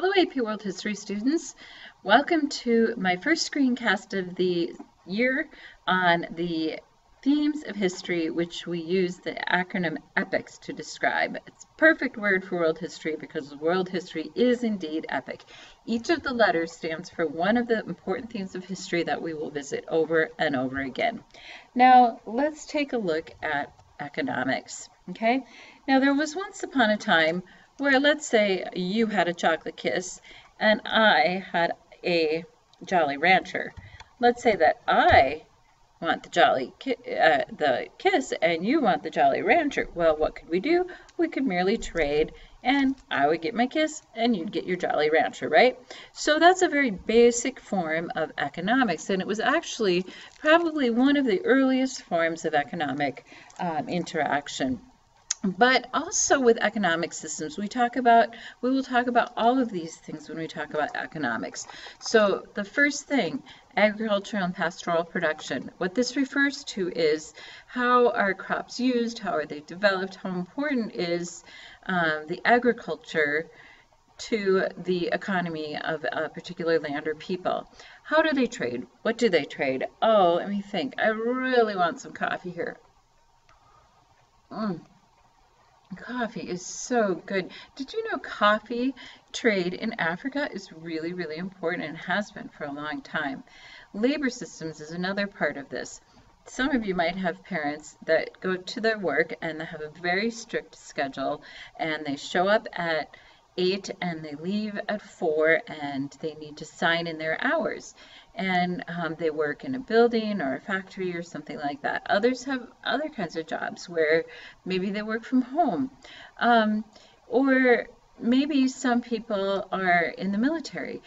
Hello, AP World History students. Welcome to my first screencast of the year on the themes of history, which we use the acronym EPICS to describe. It's a perfect word for world history because world history is indeed epic. Each of the letters stands for one of the important themes of history that we will visit over and over again. Now, let's take a look at economics, okay? Now, there was once upon a time where, let's say you had a chocolate kiss and I had a Jolly Rancher. Let's say that I want the kiss and you want the Jolly Rancher. Well, what could we do? We could merely trade, and I would get my kiss and you'd get your Jolly Rancher, right? So that's a very basic form of economics, and it was actually probably one of the earliest forms of economic interaction. But also with economic systems, we will talk about all of these things when we talk about economics. So the first thing, agricultural and pastoral production. What this refers to is how are crops used, how are they developed, how important is the agriculture to the economy of a particular land or people. How do they trade? What do they trade? Oh, let me think. I really want some coffee here. Coffee is so good. Did you know coffee trade in Africa is really, really important and has been for a long time? Labor systems is another part of this. Some of you might have parents that go to their work and they have a very strict schedule, and they show up at 8 and they leave at 4, and they need to sign in their hours. And they work in a building or a factory or something like that. Others have other kinds of jobs where maybe they work from home. Or maybe some people are in the military.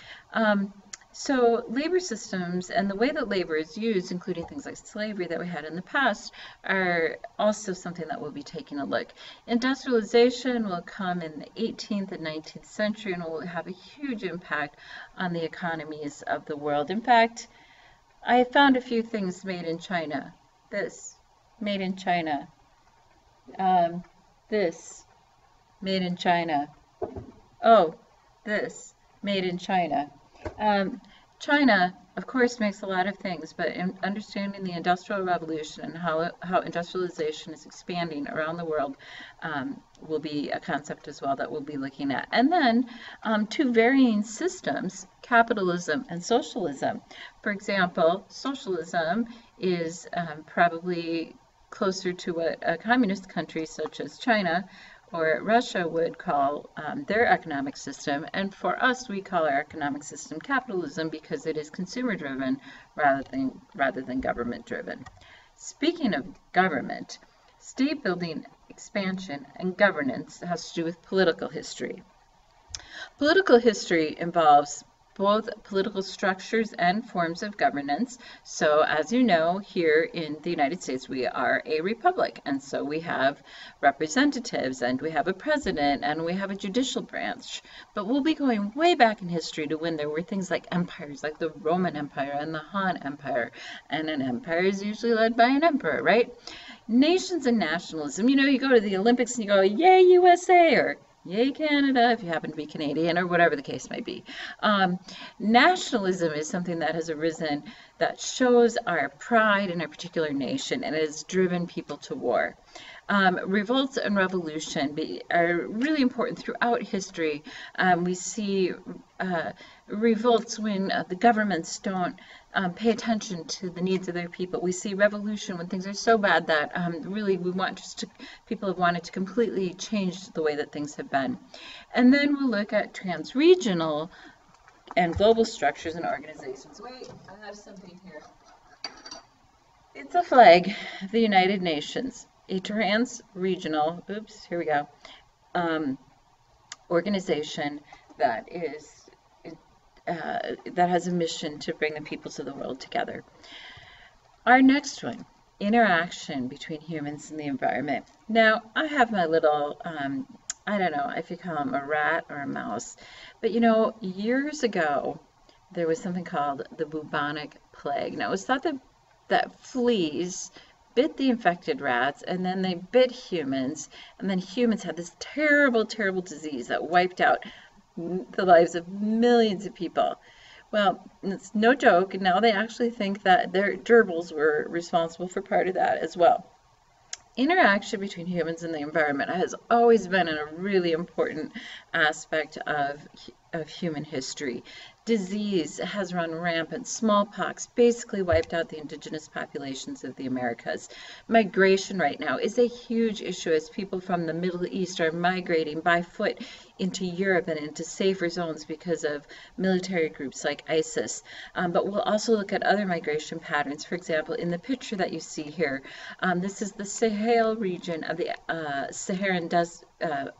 So labor systems and the way that labor is used, including things like slavery that we had in the past, are also something that we'll be taking a look. Industrialization will come in the 18th and 19th century and will have a huge impact on the economies of the world. In fact, I found a few things made in China. This, made in China. This, made in China. Oh, this, made in China. China, of course, makes a lot of things, but in understanding the Industrial Revolution and how industrialization is expanding around the world will be a concept as well that we'll be looking at. And then two varying systems, capitalism and socialism. For example, socialism is probably closer to what a communist country such as China or Russia would call their economic system, and for us we call our economic system capitalism because it is consumer driven rather than government driven. Speaking of government, state building, expansion, and governance has to do with political history. Political history involves both political structures and forms of governance. So as you know, here in the United States, we are a republic. And so we have representatives and we have a president and we have a judicial branch. But we'll be going way back in history to when there were things like empires, like the Roman Empire and the Han Empire. And an empire is usually led by an emperor, right? Nations and nationalism. You know, you go to the Olympics and you go, yay, USA, or yay, Canada, if you happen to be Canadian, or whatever the case may be. Nationalism is something that has arisen that shows our pride in a particular nation and has driven people to war. Revolts and revolution are really important throughout history. We see revolts when the governments don't pay attention to the needs of their people. We see revolution when things are so bad that really people have wanted to completely change the way that things have been. And then we'll look at transregional and global structures and organizations. Wait, I have something here. It's a flag of the United Nations. A trans-regional, here we go, organization that has a mission to bring the peoples of the world together. Our next one, interaction between humans and the environment. Now, I have my little, I don't know if you call him a rat or a mouse, but you know, years ago, there was something called the bubonic plague. Now, it was thought that fleas bit the infected rats, and then they bit humans, and then humans had this terrible, terrible disease that wiped out the lives of millions of people. Well, it's no joke. Now they actually think that their gerbils were responsible for part of that as well. Interaction between humans and the environment has always been a really important aspect of human history. Disease has run rampant. Smallpox basically wiped out the indigenous populations of the Americas. Migration right now is a huge issue as people from the Middle East are migrating by foot into Europe and into safer zones because of military groups like ISIS. But we'll also look at other migration patterns. For example, in the picture that you see here, this is the Sahel region of the Saharan desert,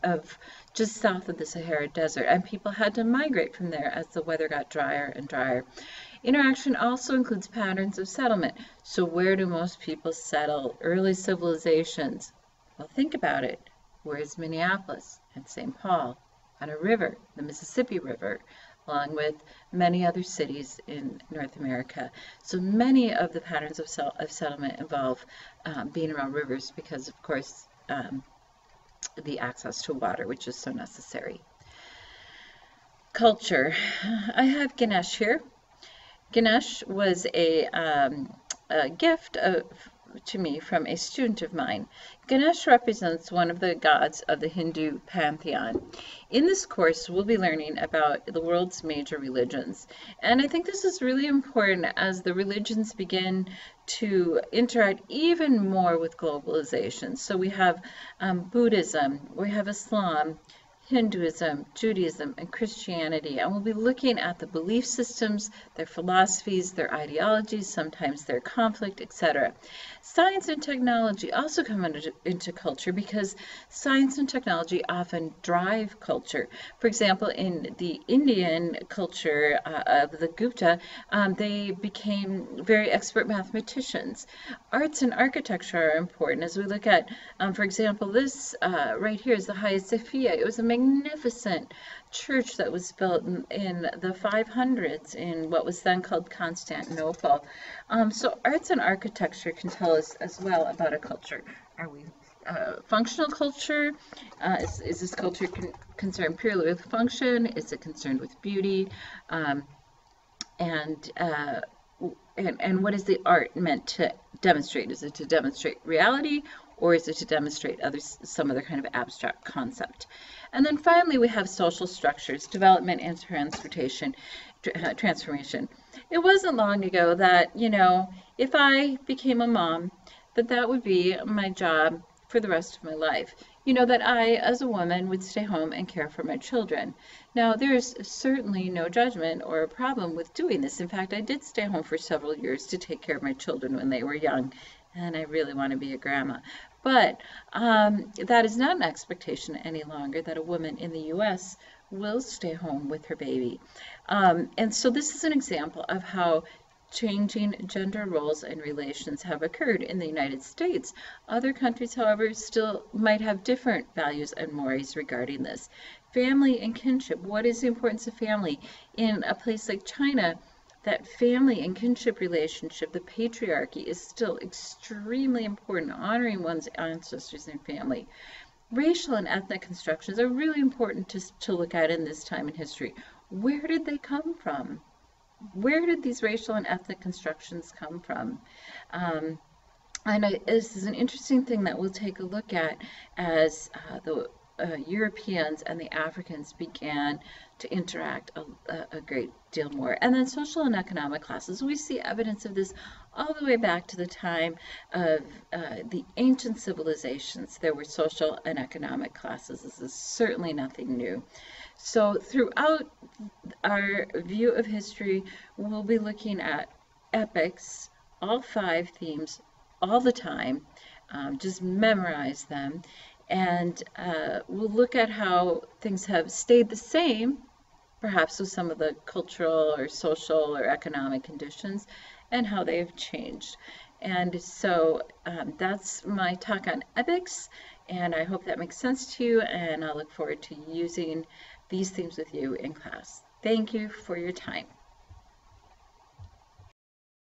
of just south of the Sahara Desert, and people had to migrate from there as the weather got drier and drier. Interaction also includes patterns of settlement. So where do most people settle? Early civilizations. Well, think about it. Where's Minneapolis and St. Paul? On a river, the Mississippi River, along with many other cities in North America. So many of the patterns of settlement involve being around rivers because, of course, the access to water, which is so necessary. Culture. I have Ganesh here. Ganesh was a gift to me from a student of mine. Ganesh represents one of the gods of the Hindu pantheon. In this course, we'll be learning about the world's major religions. And I think this is really important as the religions begin to interact even more with globalization. So we have Buddhism, we have Islam, Hinduism, Judaism, and Christianity, and we'll be looking at the belief systems, their philosophies, their ideologies, sometimes their conflict, etc. Science and technology also come into culture because science and technology often drive culture. For example, in the Indian culture of the Gupta, they became very expert mathematicians. Arts and architecture are important as we look at, for example, this right here is the Hagia Sophia. It was a magnificent church that was built in the 500s in what was then called Constantinople. So arts and architecture can tell us as well about a culture. Are we functional culture? Is this culture concerned purely with function? Is it concerned with beauty? And what is the art meant to demonstrate? Is it to demonstrate reality, or is it to demonstrate some other kind of abstract concept? And then finally, we have social structures, development and transformation. It wasn't long ago that, if I became a mom, that would be my job for the rest of my life. That I, as a woman, would stay home and care for my children. Now, there's certainly no judgment or a problem with doing this. In fact, I did stay home for several years to take care of my children when they were young, and I really want to be a grandma. But that is not an expectation any longer that a woman in the U.S. will stay home with her baby. And so this is an example of how changing gender roles and relations have occurred in the United States. Other countries, however, still might have different values and mores regarding this. Family and kinship. What is the importance of family? In a place like China, that family and kinship relationship, the patriarchy, is still extremely important, honoring one's ancestors and family. Racial and ethnic constructions are really important to look at in this time in history. Where did they come from? Where did these racial and ethnic constructions come from? This is an interesting thing that we'll take a look at as the Europeans and the Africans began to interact a great deal more. And then social and economic classes. We see evidence of this all the way back to the time of the ancient civilizations. There were social and economic classes. This is certainly nothing new. So throughout our view of history, we'll be looking at epics, all 5 themes, all the time. Just memorize them. And we'll look at how things have stayed the same, perhaps with some of the cultural or social or economic conditions, and how they have changed. And so that's my talk on epics, and I hope that makes sense to you, and I look forward to using these themes with you in class. Thank you for your time.